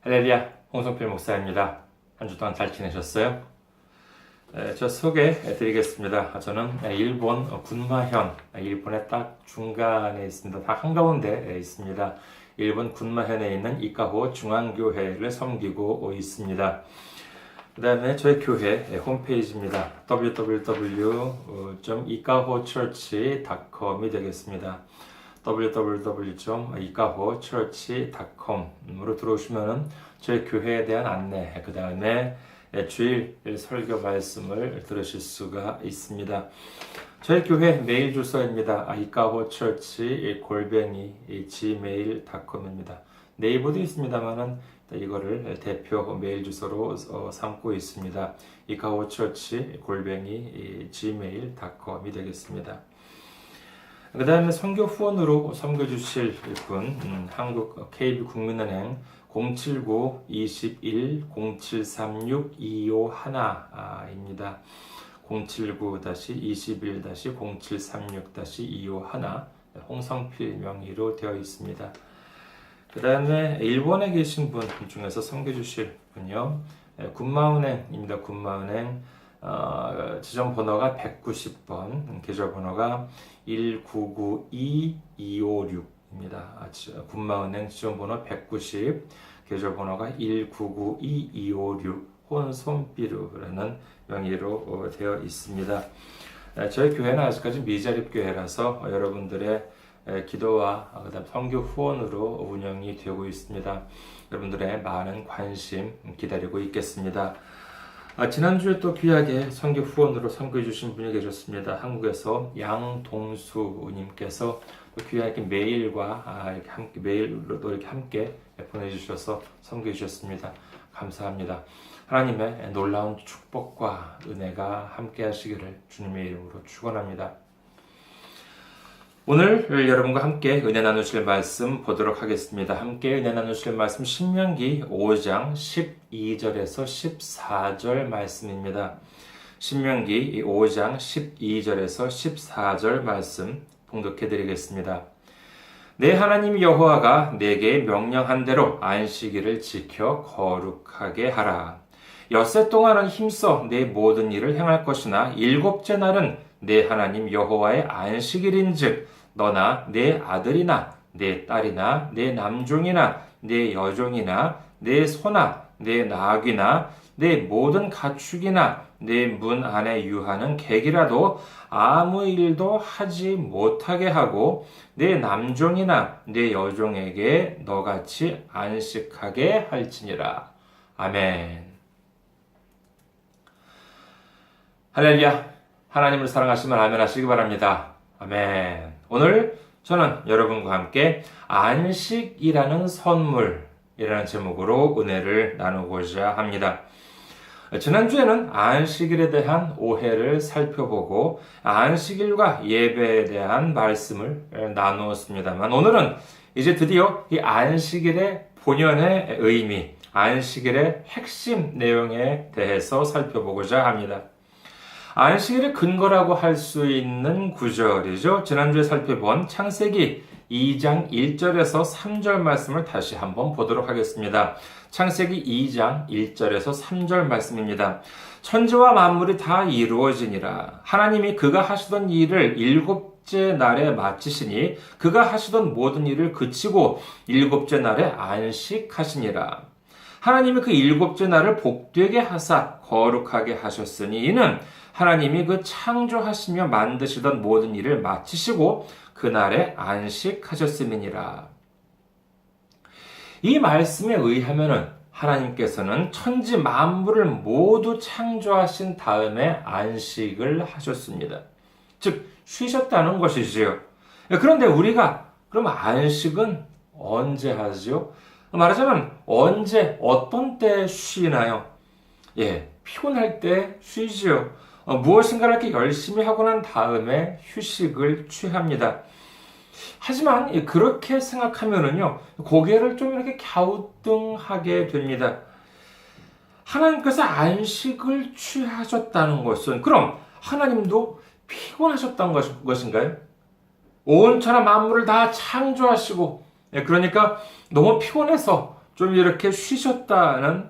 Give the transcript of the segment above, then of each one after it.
할렐루야, 홍성필 목사입니다. 한 주 동안 잘 지내셨어요? 저 소개해드리겠습니다. 저는 일본 군마현, 일본의 딱 중간에 있습니다. 딱 한가운데 있습니다. 일본 군마현에 있는 이카호 중앙교회를 섬기고 있습니다. 그 다음에 저희 교회 홈페이지입니다. www.ikahochurch.com이 되겠습니다. www.ikahochurch.com으로 들어오시면 저희 교회에 대한 안내, 그 다음에 주일 설교 말씀을 들으실 수가 있습니다. 저희 교회 메일 주소입니다. ikahochurch@gmail.com입니다. 네이버도 있습니다만은 이거를 대표 메일 주소로 삼고 있습니다. ikahochurch@gmail.com이 되겠습니다. 그 다음에 선교 후원으로 섬겨주실 분, 한국 KB국민은행 079-21-0736-251입니다. 079-21-0736-251 홍성필 명의로 되어 있습니다. 그 다음에 일본에 계신 분 중에서 섬겨주실 분요, 군마은행입니다. 군마은행 지점번호가 190번, 계좌번호가 1992256입니다. 군마은행 지점번호 190, 계좌번호가 1992256, 혼손비루라는 명의로 되어 있습니다. 저희 교회는 아직까지 미자립교회라서 여러분들의 기도와 그다음 선교 후원으로 운영이 되고 있습니다. 여러분들의 많은 관심 기다리고 있겠습니다. 지난주에 또 귀하게 선교 후원으로 선교해 주신 분이 계셨습니다. 한국에서 양동수님께서 귀하게 메일과 이렇게 함께, 메일로도 이렇게 함께 보내주셔서 선교해 주셨습니다. 감사합니다. 하나님의 놀라운 축복과 은혜가 함께 하시기를 주님의 이름으로 축원합니다. 오늘 여러분과 함께 은혜 나누실 말씀 보도록 하겠습니다. 함께 은혜 나누실 말씀 신명기 5장 12절에서 14절 말씀입니다. 신명기 5장 12절에서 14절 말씀 봉독해 드리겠습니다. 내 하나님 여호와가 내게 명령한 대로 안식일을 지켜 거룩하게 하라. 엿새 동안은 힘써 내 모든 일을 행할 것이나 일곱째 날은 내 하나님 여호와의 안식일인즉 너나 내 아들이나 내 딸이나 내 남종이나 내 여종이나 내 소나 내 나귀나 내 모든 가축이나 내 문 안에 유하는 객이라도 아무 일도 하지 못하게 하고 내 남종이나 내 여종에게 너같이 안식하게 할지니라. 아멘. 할렐루야. 하나님을 사랑하시면 아멘 하시기 바랍니다. 아멘. 오늘 저는 여러분과 함께 안식이라는 선물이라는 제목으로 은혜를 나누고자 합니다. 지난주에는 안식일에 대한 오해를 살펴보고 안식일과 예배에 대한 말씀을 나누었습니다만 오늘은 이제 드디어 이 안식일의 본연의 의미, 안식일의 핵심 내용에 대해서 살펴보고자 합니다. 안식일의 근거라고 할 수 있는 구절이죠. 지난주에 살펴본 창세기 2장 1절에서 3절 말씀을 다시 한번 보도록 하겠습니다. 창세기 2장 1절에서 3절 말씀입니다. 천지와 만물이 다 이루어지니라. 하나님이 그가 하시던 일을 일곱째 날에 마치시니 그가 하시던 모든 일을 그치고 일곱째 날에 안식하시니라. 하나님이 그 일곱째 날을 복되게 하사 거룩하게 하셨으니 이는 하나님이 그 창조하시며 만드시던 모든 일을 마치시고 그날에 안식하셨음이니라. 이 말씀에 의하면은 하나님께서는 천지 만물을 모두 창조하신 다음에 안식을 하셨습니다. 즉 쉬셨다는 것이지요. 그런데 우리가 그럼 안식은 언제 하죠? 말하자면 언제 어떤 때 쉬나요? 피곤할 때 쉬지요. 무엇인가를 이렇게 열심히 하고 난 다음에 휴식을 취합니다. 하지만 그렇게 생각하면은요, 고개를 좀 이렇게 갸우뚱하게 됩니다. 하나님께서 안식을 취하셨다는 것은 그럼 하나님도 피곤하셨던 것인가요? 온 천하 만물을 다 창조하시고 그러니까 너무 피곤해서 좀 이렇게 쉬셨다는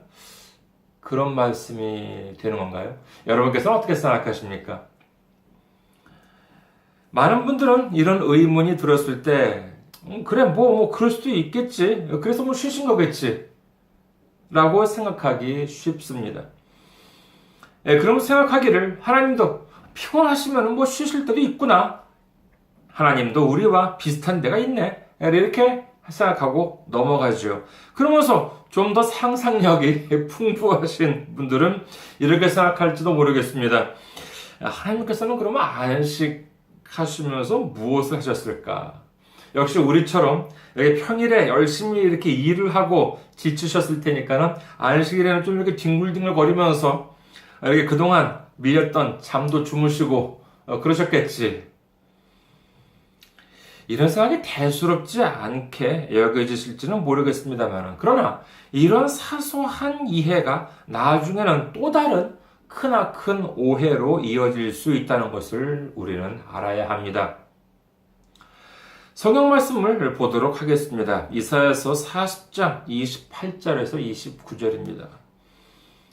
그런 말씀이 되는 건가요? 여러분께서는 어떻게 생각하십니까? 많은 분들은 이런 의문이 들었을 때, 그래, 그럴 수도 있겠지. 그래서 쉬신 거겠지. 라고 생각하기 쉽습니다. 그럼 생각하기를, 하나님도 피곤하시면 쉬실 때도 있구나. 하나님도 우리와 비슷한 데가 있네. 이렇게 생각하고 넘어가죠. 그러면서 좀 더 상상력이 풍부하신 분들은 이렇게 생각할지도 모르겠습니다. 하나님께서는 그러면 안식하시면서 무엇을 하셨을까? 역시 우리처럼 여기 평일에 열심히 이렇게 일을 하고 지치셨을 테니까는 안식일에는 좀 이렇게 뒹굴뒹굴 거리면서 이렇게 그동안 밀렸던 잠도 주무시고 그러셨겠지. 이런 생각이 대수롭지 않게 여겨지실지는 모르겠습니다만, 그러나 이런 사소한 이해가 나중에는 또 다른 크나큰 오해로 이어질 수 있다는 것을 우리는 알아야 합니다. 성경 말씀을 보도록 하겠습니다. 이사야서 40장 28절에서 29절입니다.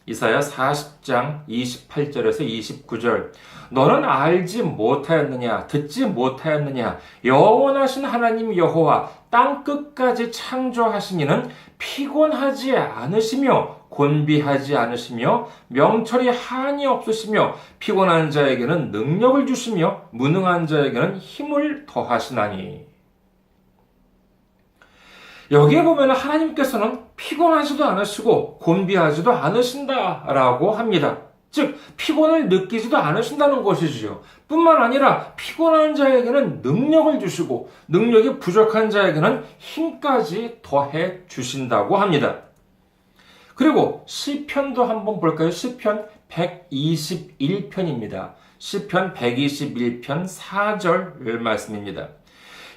이사야 40장 28절에서 29절. 너는 알지 못하였느냐, 듣지 못하였느냐, 영원하신 하나님 여호와 땅 끝까지 창조하신 이는 피곤하지 않으시며 곤비하지 않으시며 명철이 한이 없으시며 피곤한 자에게는 능력을 주시며 무능한 자에게는 힘을 더하시나니. 여기에 보면 하나님께서는 피곤하지도 않으시고 곤비하지도 않으신다라고 합니다. 즉 피곤을 느끼지도 않으신다는 것이지요. 뿐만 아니라 피곤한 자에게는 능력을 주시고 능력이 부족한 자에게는 힘까지 더해 주신다고 합니다. 그리고 시편도 한번 볼까요? 시편 121편입니다. 시편 121편 4절 말씀입니다.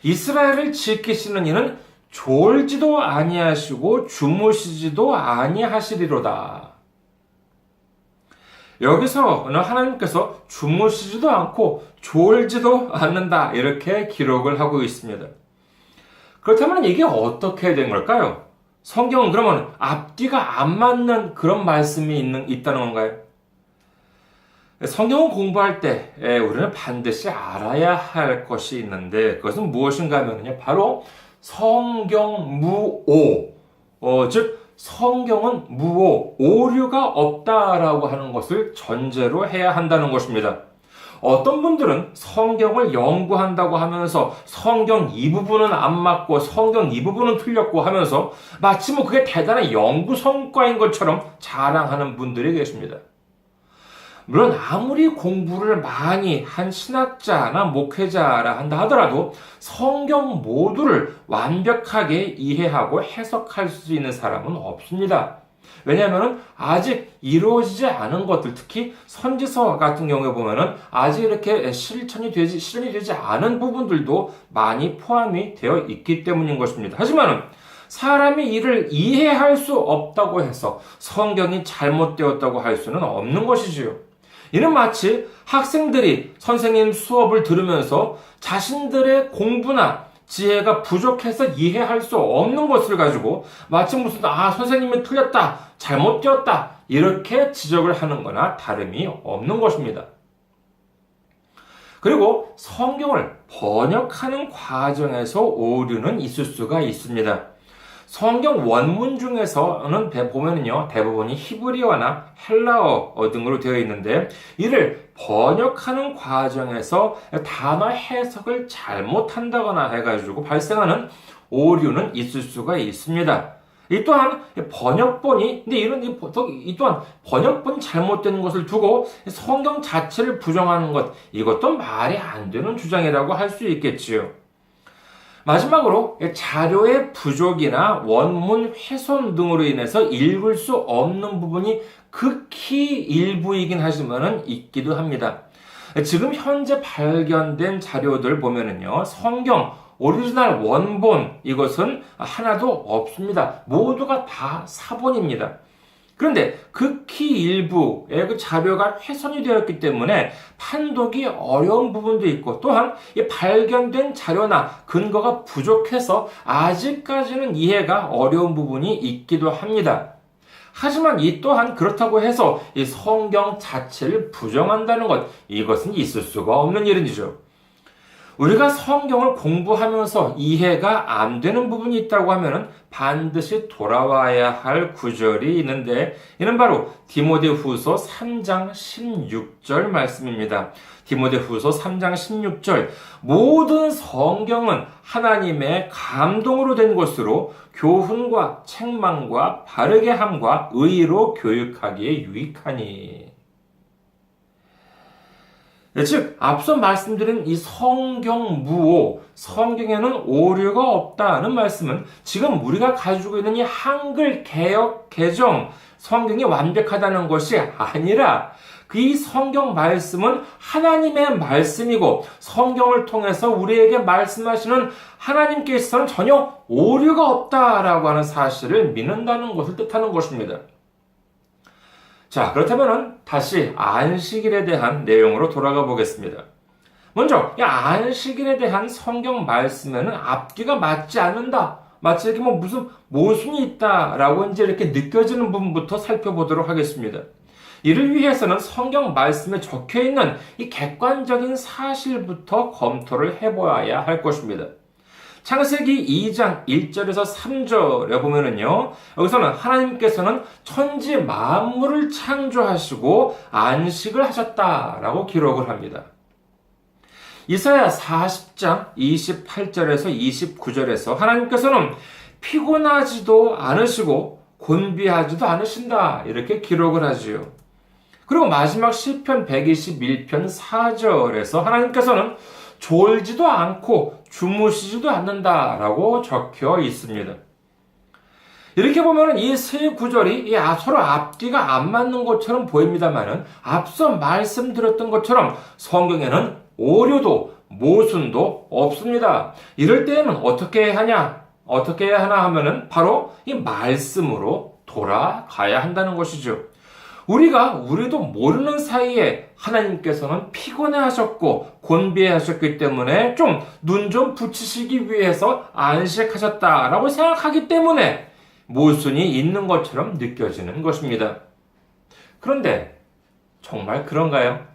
이스라엘을 지키시는 이는 졸지도 아니하시고 주무시지도 아니하시리로다. 여기서는 하나님께서 주무시지도 않고 졸지도 않는다 이렇게 기록을 하고 있습니다. 그렇다면 이게 어떻게 된 걸까요? 성경은 그러면 앞뒤가 안 맞는 그런 말씀이 있다는 건가요? 성경을 공부할 때 우리는 반드시 알아야 할 것이 있는데 그것은 무엇인가 하면요, 바로 성경무오, 즉 성경은 무오, 오류가 없다라고 하는 것을 전제로 해야 한다는 것입니다. 어떤 분들은 성경을 연구한다고 하면서 성경 이 부분은 안 맞고 성경 이 부분은 틀렸고 하면서 마치 그게 대단한 연구 성과인 것처럼 자랑하는 분들이 계십니다. 물론 아무리 공부를 많이 한 신학자나 목회자라 한다 하더라도 성경 모두를 완벽하게 이해하고 해석할 수 있는 사람은 없습니다. 왜냐하면 아직 이루어지지 않은 것들, 특히 선지서 같은 경우에 보면은 아직 이렇게 실현이 되지 않은 부분들도 많이 포함이 되어 있기 때문인 것입니다. 하지만 사람이 이를 이해할 수 없다고 해서 성경이 잘못되었다고 할 수는 없는 것이지요. 이는 마치 학생들이 선생님 수업을 들으면서 자신들의 공부나 지혜가 부족해서 이해할 수 없는 것을 가지고 마치 선생님이 틀렸다, 잘못되었다 이렇게 지적을 하는 거나 다름이 없는 것입니다. 그리고 성경을 번역하는 과정에서 오류는 있을 수가 있습니다. 성경 원문 중에서는 보면은요, 대부분이 히브리어나 헬라어 등으로 되어 있는데, 이를 번역하는 과정에서 단어 해석을 잘못한다거나 해가지고 발생하는 오류는 있을 수가 있습니다. 이 또한 번역본이, 근데 이 또한 번역본이 잘못된 것을 두고 성경 자체를 부정하는 것, 이것도 말이 안 되는 주장이라고 할 수 있겠지요. 마지막으로 자료의 부족이나 원문 훼손 등으로 인해서 읽을 수 없는 부분이 극히 일부이긴 하지만은 있기도 합니다. 지금 현재 발견된 자료들 보면은요, 성경 오리지널 원본 이것은 하나도 없습니다. 모두가 다 사본입니다. 그런데 극히 일부의 그 자료가 훼손이 되었기 때문에 판독이 어려운 부분도 있고, 또한 이 발견된 자료나 근거가 부족해서 아직까지는 이해가 어려운 부분이 있기도 합니다. 하지만 이 또한 그렇다고 해서 이 성경 자체를 부정한다는 것, 이것은 있을 수가 없는 일이죠. 우리가 성경을 공부하면서 이해가 안 되는 부분이 있다고 하면 반드시 돌아와야 할 구절이 있는데, 이는 바로 디모데후서 3장 16절 말씀입니다. 디모데후서 3장 16절, 모든 성경은 하나님의 감동으로 된 것으로 교훈과 책망과 바르게 함과 의로 교육하기에 유익하니. 즉, 앞서 말씀드린 이 성경무오, 성경에는 오류가 없다는 말씀은 지금 우리가 가지고 있는 이 한글 개역 개정, 성경이 완벽하다는 것이 아니라 이 성경 말씀은 하나님의 말씀이고, 성경을 통해서 우리에게 말씀하시는 하나님께서는 전혀 오류가 없다라고 하는 사실을 믿는다는 것을 뜻하는 것입니다. 자, 그렇다면 다시 안식일에 대한 내용으로 돌아가 보겠습니다. 먼저, 이 안식일에 대한 성경 말씀에는 앞뒤가 맞지 않는다. 마치 이렇게 무슨 모순이 있다라고 이제 이렇게 느껴지는 부분부터 살펴보도록 하겠습니다. 이를 위해서는 성경 말씀에 적혀 있는 이 객관적인 사실부터 검토를 해보아야 할 것입니다. 창세기 2장 1절에서 3절에 보면은요, 여기서는 하나님께서는 천지 만물을 창조하시고 안식을 하셨다라고 기록을 합니다. 이사야 40장 28절에서 29절에서 하나님께서는 피곤하지도 않으시고 곤비하지도 않으신다, 이렇게 기록을 하지요. 그리고 마지막 시편 121편 4절에서 하나님께서는 졸지도 않고 주무시지도 않는다라고 적혀 있습니다. 이렇게 보면 이 세 구절이 서로 앞뒤가 안 맞는 것처럼 보입니다만은, 앞서 말씀드렸던 것처럼 성경에는 오류도 모순도 없습니다. 이럴 때에는 어떻게 해야 하나 하면은 바로 이 말씀으로 돌아가야 한다는 것이죠. 우리도 모르는 사이에 하나님께서는 피곤해 하셨고 곤비해 하셨기 때문에 좀 눈 좀 붙이시기 위해서 안식하셨다라고 생각하기 때문에 모순이 있는 것처럼 느껴지는 것입니다. 그런데 정말 그런가요?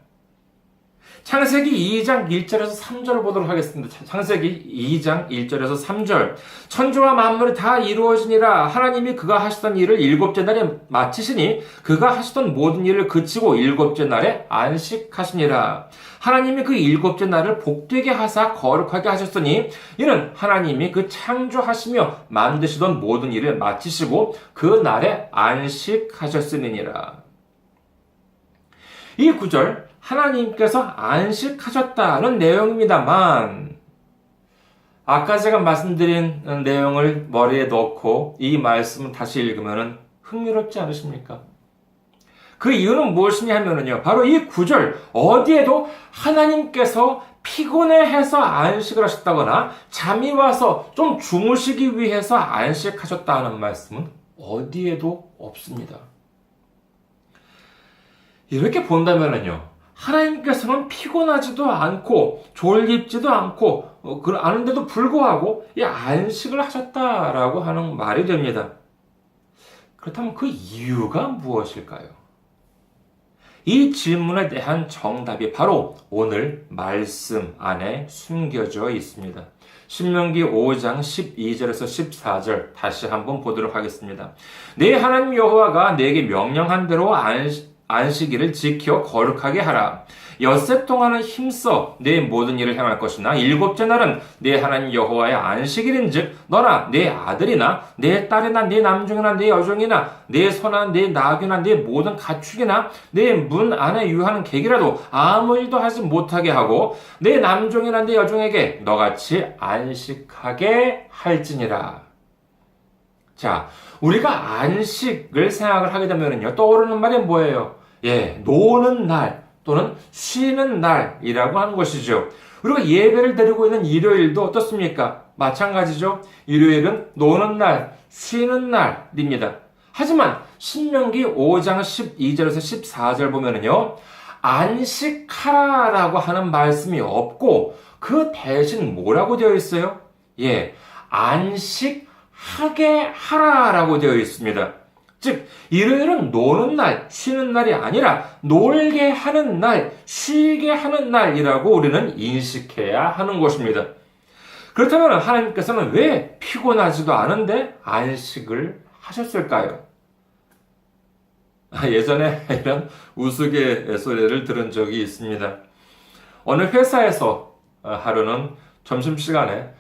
창세기 2장 1절에서 3절을 보도록 하겠습니다. 창세기 2장 1절에서 3절. 천지와 만물이 다 이루어지니라. 하나님이 그가 하시던 일을 일곱째 날에 마치시니 그가 하시던 모든 일을 그치고 일곱째 날에 안식하시니라. 하나님이 그 일곱째 날을 복되게 하사 거룩하게 하셨으니 이는 하나님이 그 창조하시며 만드시던 모든 일을 마치시고 그 날에 안식하셨음이니라. 이 구절, 하나님께서 안식하셨다는 내용입니다만, 아까 제가 말씀드린 내용을 머리에 넣고 이 말씀을 다시 읽으면 흥미롭지 않으십니까? 그 이유는 무엇이냐면요, 바로 이 구절 어디에도 하나님께서 피곤해해서 안식을 하셨다거나 잠이 와서 좀 주무시기 위해서 안식하셨다는 말씀은 어디에도 없습니다. 이렇게 본다면요, 하나님께서는 피곤하지도 않고 졸립지도 않고 아는데도 불구하고 이 안식을 하셨다라고 하는 말이 됩니다. 그렇다면 그 이유가 무엇일까요? 이 질문에 대한 정답이 바로 오늘 말씀 안에 숨겨져 있습니다. 신명기 5장 12절에서 14절 다시 한번 보도록 하겠습니다. 내 하나님 여호와가 내게 명령한 대로 안식일을 지켜 거룩하게 하라. 엿새 동안은 힘써 내 모든 일을 행할 것이나 일곱째 날은 내 하나님 여호와의 안식일인즉 너나 내 아들이나 내 딸이나 내 남종이나 내 여종이나 내 소나 내 나귀나 내 모든 가축이나 내 문 안에 유하는 객이라도 아무 일도 하지 못하게 하고 내 남종이나 내 여종에게 너같이 안식하게 할지니라. 자, 우리가 안식을 생각을 하게 되면요, 떠오르는 말이 뭐예요? 노는 날 또는 쉬는 날이라고 하는 것이죠. 우리가 예배를 드리고 있는 일요일도 어떻습니까? 마찬가지죠. 일요일은 노는 날, 쉬는 날입니다. 하지만 신명기 5장 12절에서 14절 보면은요, 안식하라라고 하는 말씀이 없고 그 대신 뭐라고 되어 있어요? 예, 안식하게 하라라고 되어 있습니다. 즉, 일요일은 노는 날, 쉬는 날이 아니라 놀게 하는 날, 쉬게 하는 날이라고 우리는 인식해야 하는 것입니다. 그렇다면 하나님께서는 왜 피곤하지도 않은데 안식을 하셨을까요? 예전에 이런 우스갯소리를 들은 적이 있습니다. 어느 회사에서 하루는 점심시간에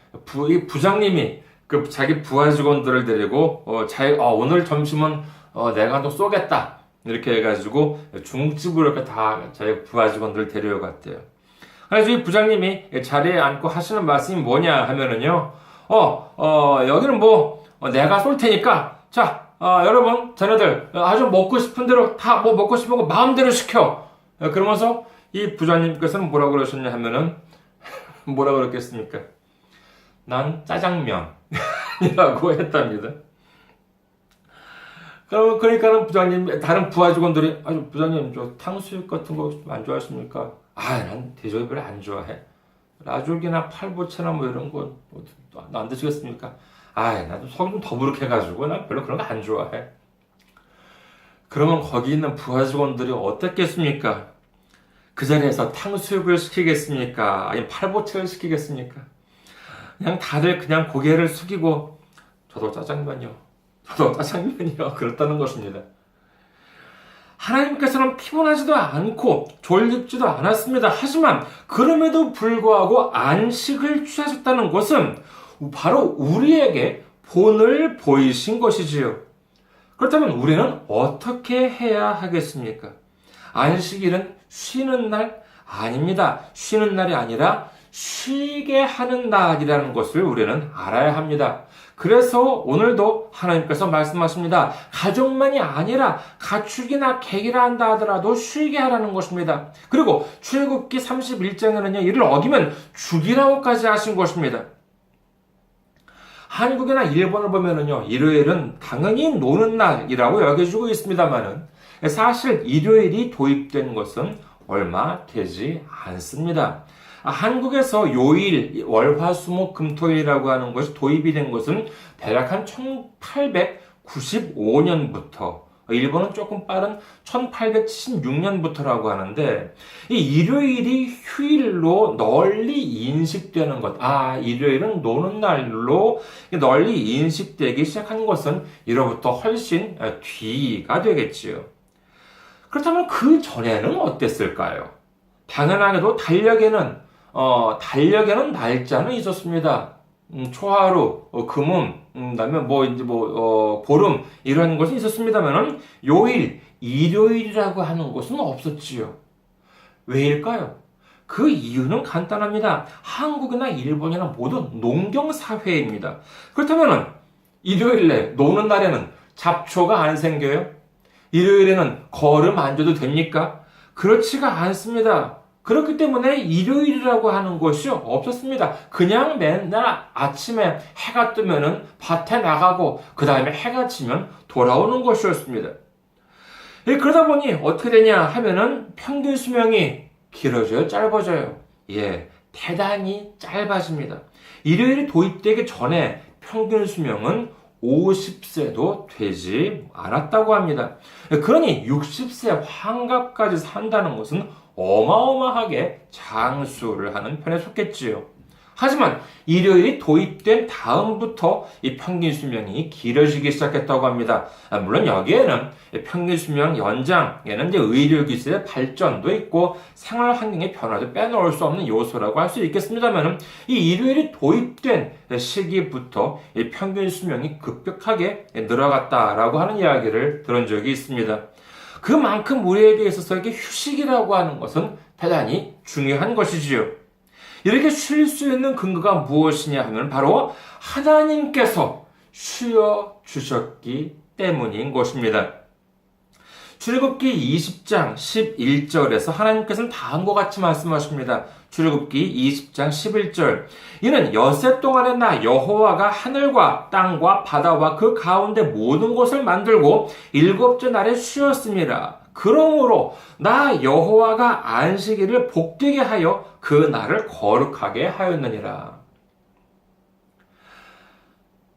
부장님이 자기 부하 직원들을 데리고 오늘 점심은 내가 너 쏘겠다 이렇게 해가지고 중국집으로 이렇게 다 자기 부하 직원들을 데려갔대요. 그래서 이 부장님이 자리에 앉고 하시는 말씀이 뭐냐 하면은요, 여기는 내가 쏠 테니까, 자, 여러분, 자네들, 아주 먹고 싶은 대로, 다 먹고 싶은 거 마음대로 시켜. 그러면서 이 부장님께서는 뭐라고 그러셨냐 하면은, 뭐라고 그랬겠습니까? 난 짜장면이라고 했답니다. 그러니까는 다른 부하 직원들이, 부장님, 저 탕수육 같은 거 안 좋아하십니까? 난 돼지고기 별로 안 좋아해. 라조기나 팔보채나 이런 거 안 드시겠습니까? 나도 속이 좀 더부룩해가지고 난 별로 그런 거 안 좋아해. 그러면 거기 있는 부하 직원들이 어떻겠습니까? 그 자리에서 탕수육을 시키겠습니까? 아니면 팔보채를 시키겠습니까? 그냥 다들 그냥 고개를 숙이고 저도 짜장면이요. 그렇다는 것입니다. 하나님께서는 피곤하지도 않고 졸립지도 않았습니다. 하지만 그럼에도 불구하고 안식을 취하셨다는 것은 바로 우리에게 본을 보이신 것이지요. 그렇다면 우리는 어떻게 해야 하겠습니까? 안식일은 쉬는 날 아닙니다. 쉬는 날이 아니라 쉬게 하는 날이라는 것을 우리는 알아야 합니다. 그래서 오늘도 하나님께서 말씀하십니다. 가족만이 아니라 가축이나 객이라 한다 하더라도 쉬게 하라는 것입니다. 그리고 출애굽기 31장에는요, 이를 어기면 죽이라고까지 하신 것입니다. 한국이나 일본을 보면은요, 일요일은 당연히 노는 날이라고 여겨지고 있습니다만은 사실 일요일이 도입된 것은 얼마 되지 않습니다. 한국에서 요일, 월화수목금토일이라고 하는 것이 도입이 된 것은 대략 한 1895년부터, 일본은 조금 빠른 1876년부터라고 하는데, 이 일요일이 휴일로 널리 인식되는 것, 일요일은 노는 날로 널리 인식되기 시작한 것은 이로부터 훨씬 뒤가 되겠지요. 그렇다면 그 전에는 어땠을까요? 당연하게도 달력에는 날짜는 있었습니다. 초하루, 금음, 그다음에 보름 이런 것이 있었습니다만은 요일, 일요일이라고 하는 것은 없었지요. 왜일까요? 그 이유는 간단합니다. 한국이나 일본이나 모두 농경 사회입니다. 그렇다면은 일요일에 노는 날에는 잡초가 안 생겨요? 일요일에는 걸음 안 줘도 됩니까? 그렇지가 않습니다. 그렇기 때문에 일요일이라고 하는 것이 없었습니다. 그냥 맨날 아침에 해가 뜨면은 밭에 나가고 그 다음에 해가 지면 돌아오는 것이었습니다. 그러다 보니 어떻게 되냐 하면은 평균 수명이 길어져요, 짧아져요? 대단히 짧아집니다. 일요일이 도입되기 전에 평균 수명은 50세도 되지 않았다고 합니다. 그러니 60세 환갑까지 산다는 것은 어마어마하게 장수를 하는 편에 속했지요. 하지만 일요일이 도입된 다음부터 이 평균 수명이 길어지기 시작했다고 합니다. 물론 여기에는 평균 수명 연장에는 이제 의료기술의 발전도 있고 생활 환경의 변화도 빼놓을 수 없는 요소라고 할 수 있겠습니다만, 이 일요일이 도입된 시기부터 이 평균 수명이 급격하게 늘어갔다라고 하는 이야기를 들은 적이 있습니다. 그만큼 우리에게 있어서 이렇게 휴식이라고 하는 것은 대단히 중요한 것이지요. 이렇게 쉴 수 있는 근거가 무엇이냐 하면 바로 하나님께서 쉬어 주셨기 때문인 것입니다. 출애굽기 20장 11절에서 하나님께서는 다음과 같이 말씀하십니다. 출애굽기 20장 11절. 이는 엿새 동안에 나 여호와가 하늘과 땅과 바다와 그 가운데 모든 것을 만들고 일곱째 날에 쉬었습니다. 그러므로 나 여호와가 안식일을 복되게 하여 그 날을 거룩하게 하였느니라.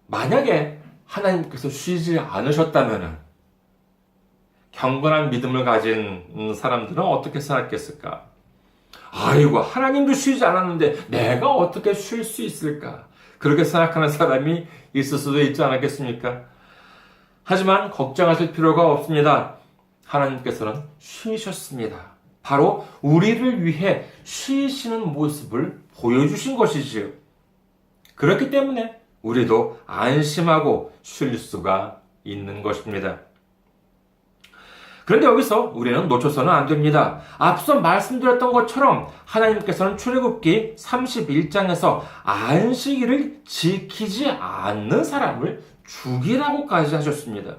만약에 하나님께서 쉬지 않으셨다면 경건한 믿음을 가진 사람들은 어떻게 생각했을까? 아이고, 하나님도 쉬지 않았는데 내가 어떻게 쉴 수 있을까? 그렇게 생각하는 사람이 있을 수도 있지 않았겠습니까? 하지만 걱정하실 필요가 없습니다. 하나님께서는 쉬셨습니다. 바로 우리를 위해 쉬시는 모습을 보여주신 것이지요. 그렇기 때문에 우리도 안심하고 쉴 수가 있는 것입니다. 그런데 여기서 우리는 놓쳐서는 안 됩니다. 앞서 말씀드렸던 것처럼 하나님께서는 출애굽기 31장에서 안식일을 지키지 않는 사람을 죽이라고까지 하셨습니다.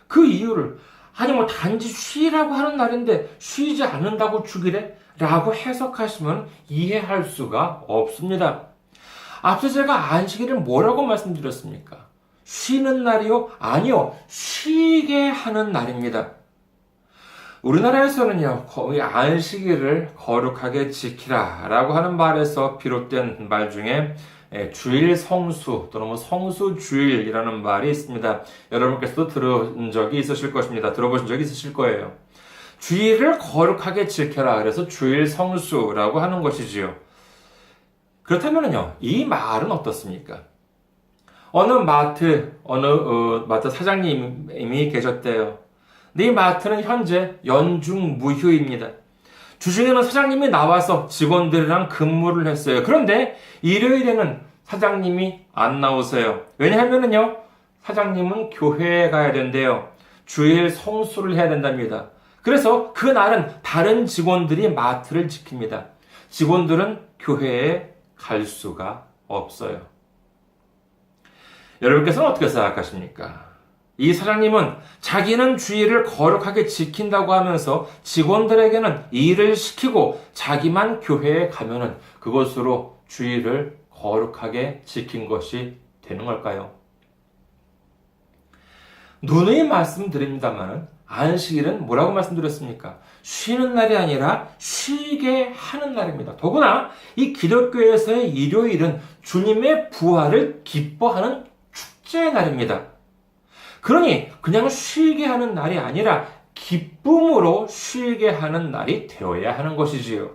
그 이유를 아니 단지 쉬라고 하는 날인데 쉬지 않는다고 죽이래? 라고 해석하시면 이해할 수가 없습니다. 앞서 제가 안식일을 뭐라고 말씀드렸습니까? 쉬는 날이요? 아니요. 쉬게 하는 날입니다. 우리나라에서는요, 거의 안식일을 거룩하게 지키라 라고 하는 말에서 비롯된 말 중에 주일 성수 또는 성수주일이라는 말이 있습니다. 여러분께서도 들은 적이 있으실 것입니다. 들어보신 적이 있으실 거예요. 주일을 거룩하게 지켜라. 그래서 주일 성수라고 하는 것이지요. 그렇다면요, 이 말은 어떻습니까? 어느 마트 사장님이 계셨대요. 근데 이 마트는 현재 연중 무휴입니다. 주중에는 사장님이 나와서 직원들이랑 근무를 했어요. 그런데 일요일에는 사장님이 안 나오세요. 왜냐하면요, 사장님은 교회에 가야 된대요. 주일 성수를 해야 된답니다. 그래서 그날은 다른 직원들이 마트를 지킵니다. 직원들은 교회에 갈 수가 없어요. 여러분께서는 어떻게 생각하십니까? 이 사장님은 자기는 주일을 거룩하게 지킨다고 하면서 직원들에게는 일을 시키고 자기만 교회에 가면은 그것으로 주일을 거룩하게 지킨 것이 되는 걸까요? 누누이 말씀드립니다만 안식일은 뭐라고 말씀드렸습니까? 쉬는 날이 아니라 쉬게 하는 날입니다. 더구나 이 기독교에서의 일요일은 주님의 부활을 기뻐하는 축제의 날입니다. 그러니 그냥 쉬게 하는 날이 아니라 기쁨으로 쉬게 하는 날이 되어야 하는 것이지요.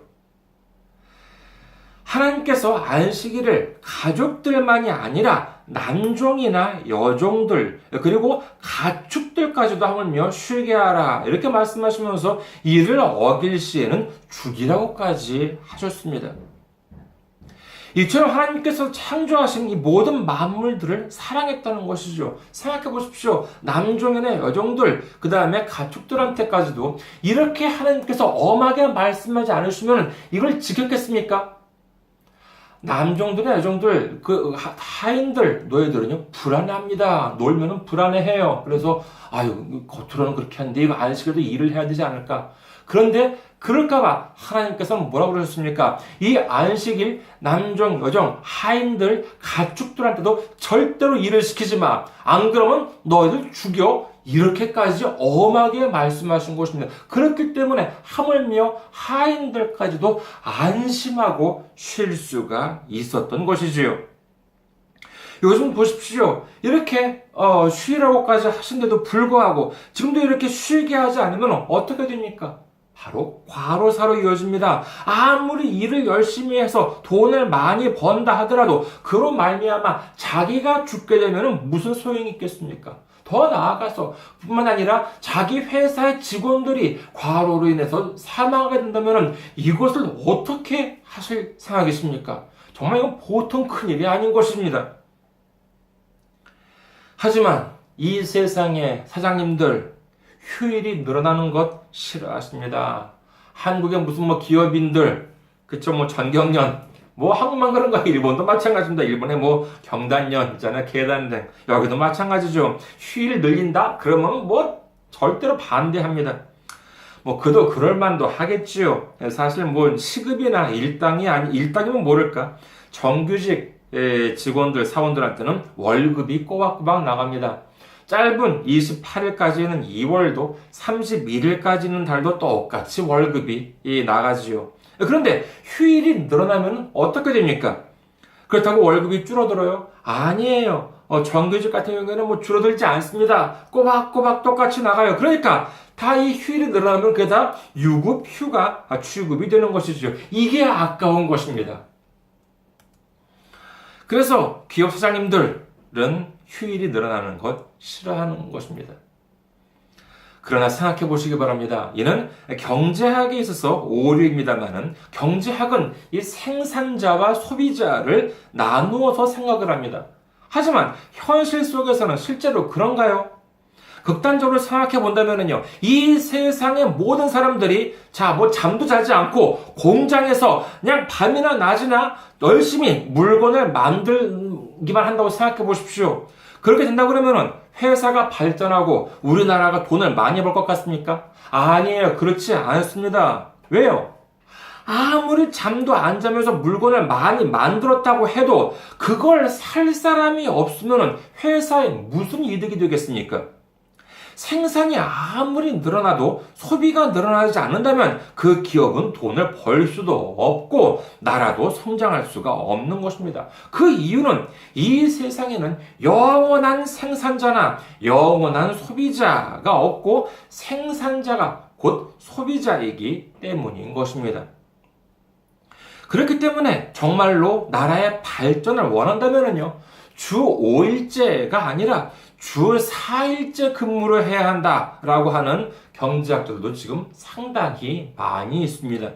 하나님께서 안식일을 가족들만이 아니라 남종이나 여종들 그리고 가축들까지도 하물며 쉬게 하라 이렇게 말씀하시면서 이를 어길 시에는 죽이라고까지 하셨습니다. 이처럼 하나님께서 창조하신 이 모든 만물들을 사랑했다는 것이죠. 생각해 보십시오. 남종이나 여종들, 그 다음에 가축들한테까지도 이렇게 하나님께서 엄하게 말씀하지 않으시면 이걸 지켰겠습니까? 남종들이나 여종들, 하인들, 너희들은요, 불안해합니다. 놀면은 불안해해요. 그래서, 겉으로는 그렇게 하는데 이거 안식일도 일을 해야 되지 않을까? 그런데 그럴까봐 하나님께서는 뭐라고 그러셨습니까? 이 안식일 남종, 여종, 하인들, 가축들한테도 절대로 일을 시키지 마. 안 그러면 너희들 죽여. 이렇게까지 엄하게 말씀하신 것입니다. 그렇기 때문에 하물며 하인들까지도 안심하고 쉴 수가 있었던 것이지요. 요즘 보십시오. 이렇게 쉬라고까지 하신데도 불구하고 지금도 이렇게 쉬게 하지 않으면 어떻게 됩니까? 바로 과로사로 이어집니다. 아무리 일을 열심히 해서 돈을 많이 번다 하더라도 그로 말미암아 자기가 죽게 되면 무슨 소용이 있겠습니까? 더 나아가서 뿐만 아니라 자기 회사의 직원들이 과로로 인해서 사망하게 된다면 이것을 어떻게 하실 생각이십니까? 정말 이건 보통 큰일이 아닌 것입니다. 하지만 이 세상의 사장님들 휴일이 늘어나는 것 싫어하십니다. 한국의 무슨 기업인들, 그쵸, 전경련, 한국만 그런가? 일본도 마찬가지입니다. 일본에 경단련 있잖아요. 계단된. 여기도 마찬가지죠. 휴일 늘린다? 그러면 절대로 반대합니다. 뭐 그도 그럴 만도 하겠지요. 사실 뭐 시급이나 일당이면 모를까. 정규직 직원들, 사원들한테는 월급이 꼬박꼬박 나갑니다. 짧은 28일까지는 2월도, 31일까지는 달도 똑같이 월급이 나가지요. 그런데 휴일이 늘어나면 어떻게 됩니까? 그렇다고 월급이 줄어들어요? 아니에요. 정규직 같은 경우에는 뭐 줄어들지 않습니다. 꼬박꼬박 똑같이 나가요. 그러니까 다 이 휴일이 늘어나면 그게 다 유급, 휴가, 취급이 되는 것이죠. 이게 아까운 것입니다. 그래서 기업 사장님들은 휴일이 늘어나는 것 싫어하는 것입니다. 그러나 생각해 보시기 바랍니다. 이는 경제학에 있어서 오류입니다만은 경제학은 이 생산자와 소비자를 나누어서 생각을 합니다. 하지만 현실 속에서는 실제로 그런가요? 극단적으로 생각해 본다면요, 이 세상의 모든 사람들이 뭐 잠도 자지 않고 공장에서 그냥 밤이나 낮이나 열심히 물건을 만들기만 한다고 생각해 보십시오. 그렇게 된다고 그러면은 회사가 발전하고 우리나라가 돈을 많이 벌 것 같습니까? 아니에요. 그렇지 않습니다. 왜요? 아무리 잠도 안 자면서 물건을 많이 만들었다고 해도 그걸 살 사람이 없으면 회사에 무슨 이득이 되겠습니까? 생산이 아무리 늘어나도 소비가 늘어나지 않는다면 그 기업은 돈을 벌 수도 없고 나라도 성장할 수가 없는 것입니다. 그 이유는 이 세상에는 영원한 생산자나 영원한 소비자가 없고 생산자가 곧 소비자이기 때문인 것입니다. 그렇기 때문에 정말로 나라의 발전을 원한다면요, 주 5일제가 아니라 주 4일째 근무를 해야 한다라고 하는 경제학들도 지금 상당히 많이 있습니다.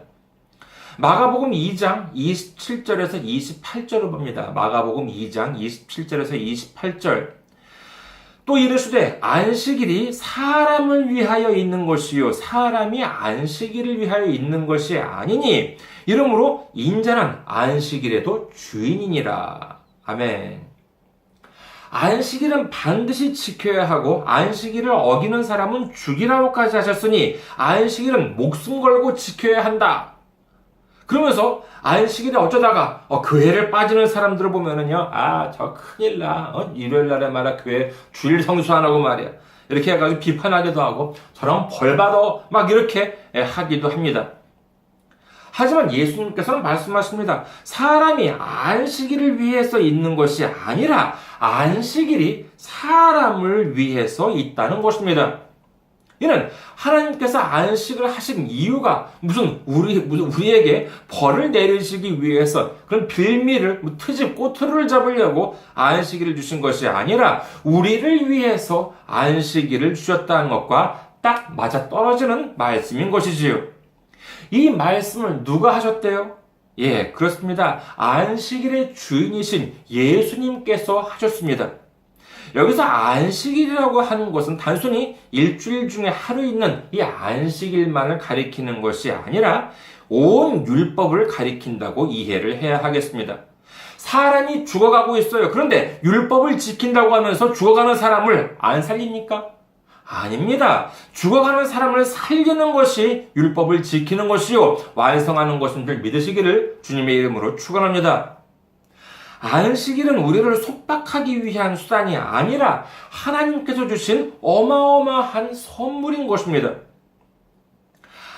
마가복음 2장 27절에서 28절을 봅니다. 마가복음 2장 27절에서 28절. 또 이르시되 안식일이 사람을 위하여 있는 것이요 사람이 안식일을 위하여 있는 것이 아니니 이러므로 인자는 안식일에도 주인이니라. 아멘. 안식일은 반드시 지켜야 하고 안식일을 어기는 사람은 죽이라고까지 하셨으니 안식일은 목숨 걸고 지켜야 한다. 그러면서 안식일에 어쩌다가 교회를 빠지는 사람들을 보면은요, 저 큰일 나. 일요일 날에 말이야 교회 주일 성수 안 하고 말이야. 이렇게 해가지고 비판하기도 하고 저런 벌 받아 막 이렇게 하기도 합니다. 하지만 예수님께서는 말씀하십니다. 사람이 안식일을 위해서 있는 것이 아니라 안식일이 사람을 위해서 있다는 것입니다. 이는 하나님께서 안식을 하신 이유가 무슨 우리에게 벌을 내리시기 위해서 그런 빌미를 트집 꼬투리를 잡으려고 안식일을 주신 것이 아니라 우리를 위해서 안식일을 주셨다는 것과 딱 맞아 떨어지는 말씀인 것이지요. 이 말씀을 누가 하셨대요? 예, 그렇습니다. 안식일의 주인이신 예수님께서 하셨습니다. 여기서 안식일이라고 하는 것은 단순히 일주일 중에 하루 있는 이 안식일만을 가리키는 것이 아니라 온 율법을 가리킨다고 이해를 해야 하겠습니다. 사람이 죽어가고 있어요. 그런데 율법을 지킨다고 하면서 죽어가는 사람을 안 살립니까? 아닙니다. 죽어가는 사람을 살리는 것이 율법을 지키는 것이요 완성하는 것인 줄 믿으시기를 주님의 이름으로 축원합니다. 안식일은 우리를 속박하기 위한 수단이 아니라 하나님께서 주신 어마어마한 선물인 것입니다.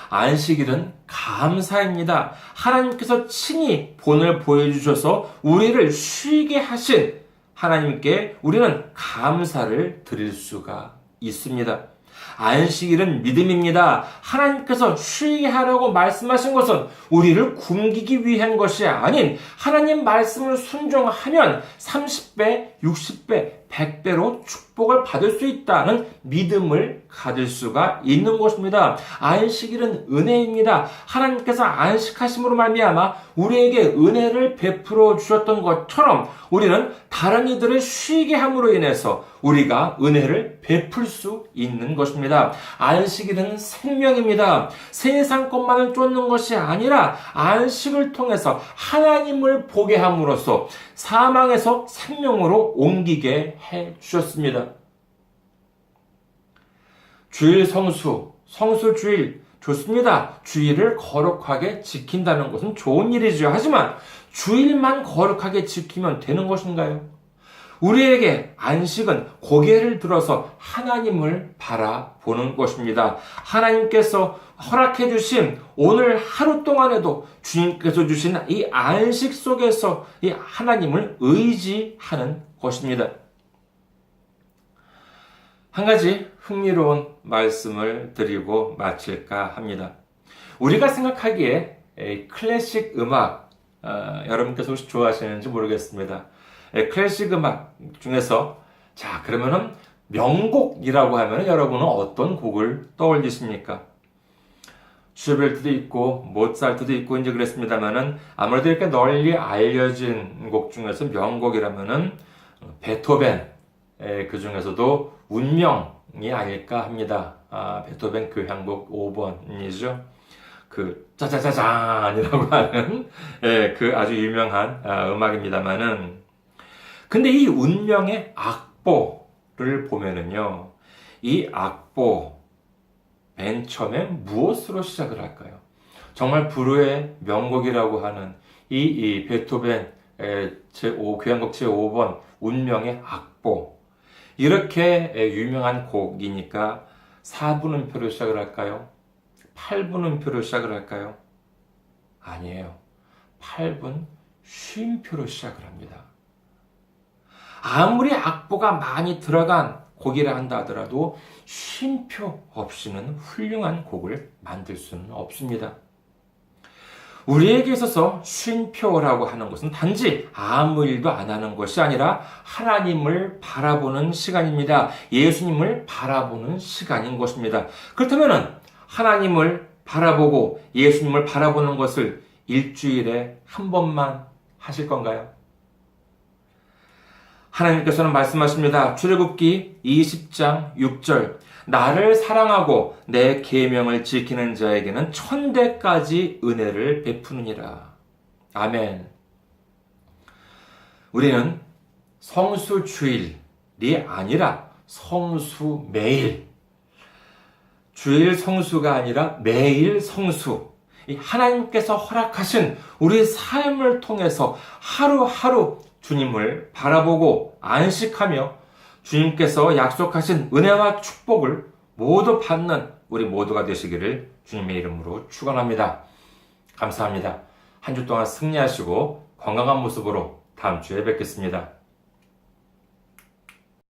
안식일은 감사입니다. 하나님께서 친히 본을 보여주셔서 우리를 쉬게 하신 하나님께 우리는 감사를 드릴 수가 있습니다. 안식일은 믿음입니다. 하나님께서 쉬게 하라고 말씀하신 것은 우리를 굶기기 위한 것이 아닌 하나님 말씀을 순종하면 30배, 60배, 100배로 축복을 받을 수 있다는 믿음을 가질 수가 있는 것입니다. 안식일은 은혜입니다. 하나님께서 안식하심으로 말미암아 우리에게 은혜를 베풀어 주셨던 것처럼 우리는 다른 이들을 쉬게 함으로 인해서 우리가 은혜를 베풀 수 있는 것입니다. 안식일은 생명입니다. 세상 것만을 쫓는 것이 아니라 안식을 통해서 하나님을 보게 함으로써 사망에서 생명으로 옮기게 해 주셨습니다. 주일 성수, 성수 주일, 좋습니다. 주일을 거룩하게 지킨다는 것은 좋은 일이죠. 하지만 주일만 거룩하게 지키면 되는 것인가요? 우리에게 안식은 고개를 들어서 하나님을 바라보는 것입니다. 하나님께서 허락해 주신 오늘 하루 동안에도 주님께서 주신 이 안식 속에서 이 하나님을 의지하는 것입니다. 한 가지 흥미로운 말씀을 드리고 마칠까 합니다. 우리가 생각하기에 클래식 음악, 여러분께서 혹시 좋아하시는지 모르겠습니다. 클래식 음악 중에서 자 그러면은 명곡이라고 하면 여러분은 어떤 곡을 떠올리십니까? 슈베르트도 있고 모차르트도 있고 이제 그랬습니다만은 아무래도 이렇게 널리 알려진 곡 중에서 명곡이라면은 베토벤 그 중에서도 운명이 아닐까 합니다. 베토벤 교향곡 5번이죠. 그 짜자자잔이라고 하는 그 아주 유명한 음악입니다만은 근데 이 운명의 악보를 보면은요, 이 악보 맨 처음에 무엇으로 시작을 할까요? 정말 불후의 명곡이라고 하는 이 베토벤 교향곡 제5번 운명의 악보. 이렇게 유명한 곡이니까 4분음표로 시작을 할까요? 8분음표로 시작을 할까요? 아니에요. 8분 쉼표로 시작을 합니다. 아무리 악보가 많이 들어간 곡이라 한다 하더라도 쉼표 없이는 훌륭한 곡을 만들 수는 없습니다. 우리에게 있어서 쉼표라고 하는 것은 단지 아무 일도 안 하는 것이 아니라 하나님을 바라보는 시간입니다. 예수님을 바라보는 시간인 것입니다. 그렇다면 하나님을 바라보고 예수님을 바라보는 것을 일주일에 한 번만 하실 건가요? 하나님께서는 말씀하십니다. 출애굽기 20장 6절 나를 사랑하고 내 계명을 지키는 자에게는 천대까지 은혜를 베푸느니라. 아멘. 우리는 성수주일이 아니라 성수매일, 주일 성수가 아니라 매일 성수, 하나님께서 허락하신 우리 삶을 통해서 하루하루 주님을 바라보고 안식하며 주님께서 약속하신 은혜와 축복을 모두 받는 우리 모두가 되시기를 주님의 이름으로 축원합니다. 감사합니다. 한 주 동안 승리하시고 건강한 모습으로 다음 주에 뵙겠습니다.